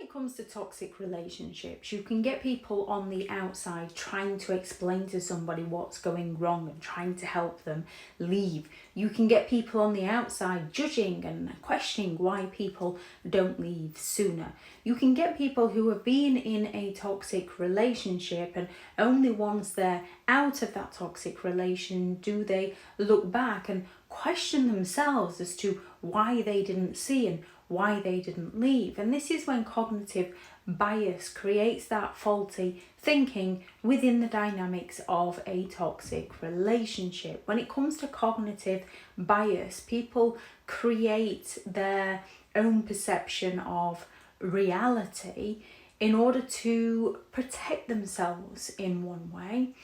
it comes to toxic relationships, you can get people on the outside trying to explain to somebody what's going wrong and trying to help them leave. You can get people on the outside judging and questioning why people don't leave sooner. You can get people who have been in a toxic relationship, and only once they're out of that toxic relation do they look back and question themselves as to why they didn't see and why they didn't leave. And this is when cognitive bias creates that faulty thinking within the dynamics of a toxic relationship. When it comes to cognitive bias, people create their own perception of reality in order to protect themselves in one way.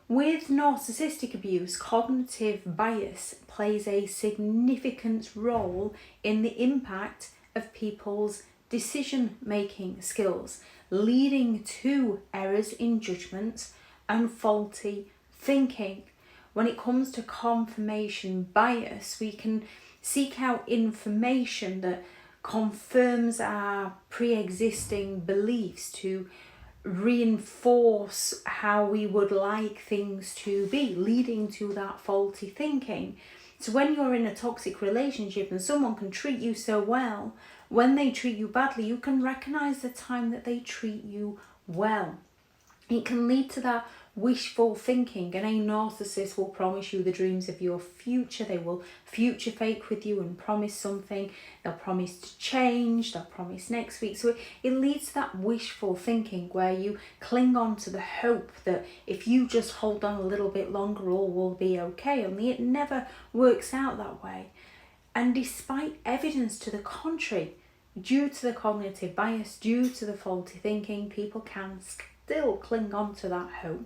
With narcissistic abuse, cognitive bias plays a significant role in the impact of people's decision-making skills, leading to errors in judgment and faulty thinking. When it comes to confirmation bias, we can seek out information that confirms our pre-existing beliefs to reinforce how we would like things to be, leading to that faulty thinking. So when you're in a toxic relationship and someone can treat you so well, when they treat you badly, you can recognize the time that they treat you well. It can lead to that wishful thinking, and a narcissist will promise you the dreams of your future. They will future fake with you and promise something. They'll promise to change, they'll promise next week. So it leads to that wishful thinking where you cling on to the hope that if you just hold on a little bit longer, all will be okay. Only it never works out that way. And despite evidence to the contrary, due to the cognitive bias, due to the faulty thinking, people can still cling on to that hope.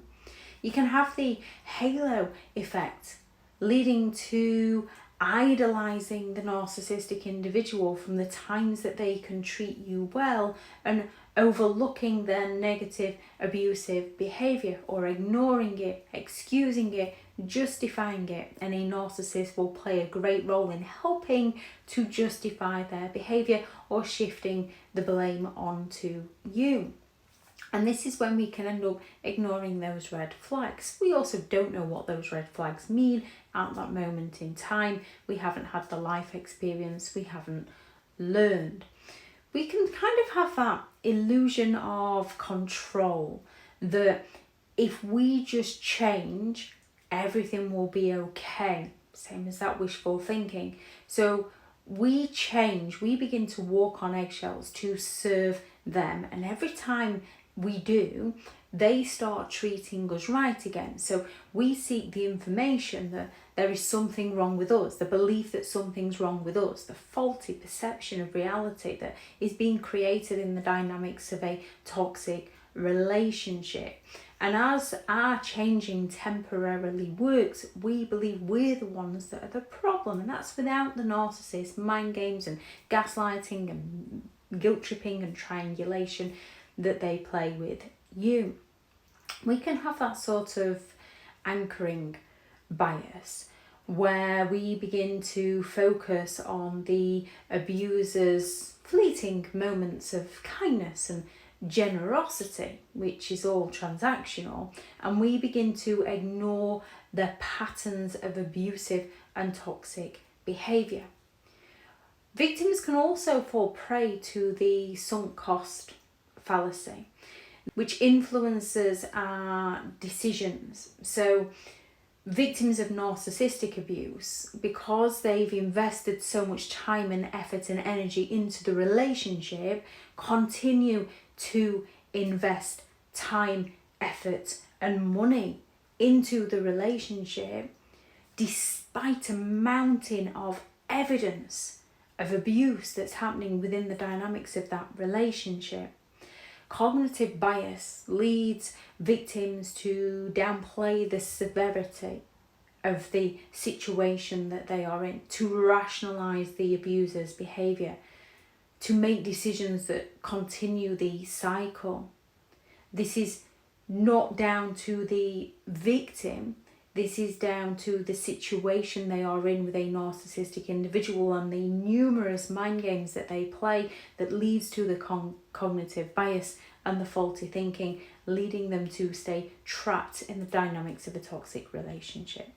You can have the halo effect, leading to idolizing the narcissistic individual from the times that they can treat you well and overlooking their negative, abusive behavior, or ignoring it, excusing it, justifying it. And a narcissist will play a great role in helping to justify their behavior or shifting the blame onto you. And this is when we can end up ignoring those red flags. We also don't know what those red flags mean at that moment in time. We haven't had the life experience, we haven't learned. We can kind of have that illusion of control that if we just change, everything will be okay. Same as that wishful thinking. So we change, we begin to walk on eggshells to serve them. And every time we do, they start treating us right again. So we seek the information that there is something wrong with us, the belief that something's wrong with us, the faulty perception of reality that is being created in the dynamics of a toxic relationship. And as our changing temporarily works, we believe we're the ones that are the problem. And that's without the narcissist mind games and gaslighting and guilt tripping and triangulation that they play with you. We can have that sort of anchoring bias where we begin to focus on the abuser's fleeting moments of kindness and generosity, which is all transactional, and we begin to ignore the patterns of abusive and toxic behaviour. Victims can also fall prey to the sunk cost fallacy, which influences our decisions. So victims of narcissistic abuse, because they've invested so much time and effort and energy into the relationship, continue to invest time, effort and money into the relationship despite a mountain of evidence of abuse that's happening within the dynamics of that relationship. Cognitive bias leads victims to downplay the severity of the situation that they are in, to rationalize the abuser's behavior, to make decisions that continue the cycle. This is not down to the victim. This is down to the situation they are in with a narcissistic individual and the numerous mind games that they play that leads to the cognitive bias and the faulty thinking, leading them to stay trapped in the dynamics of a toxic relationship.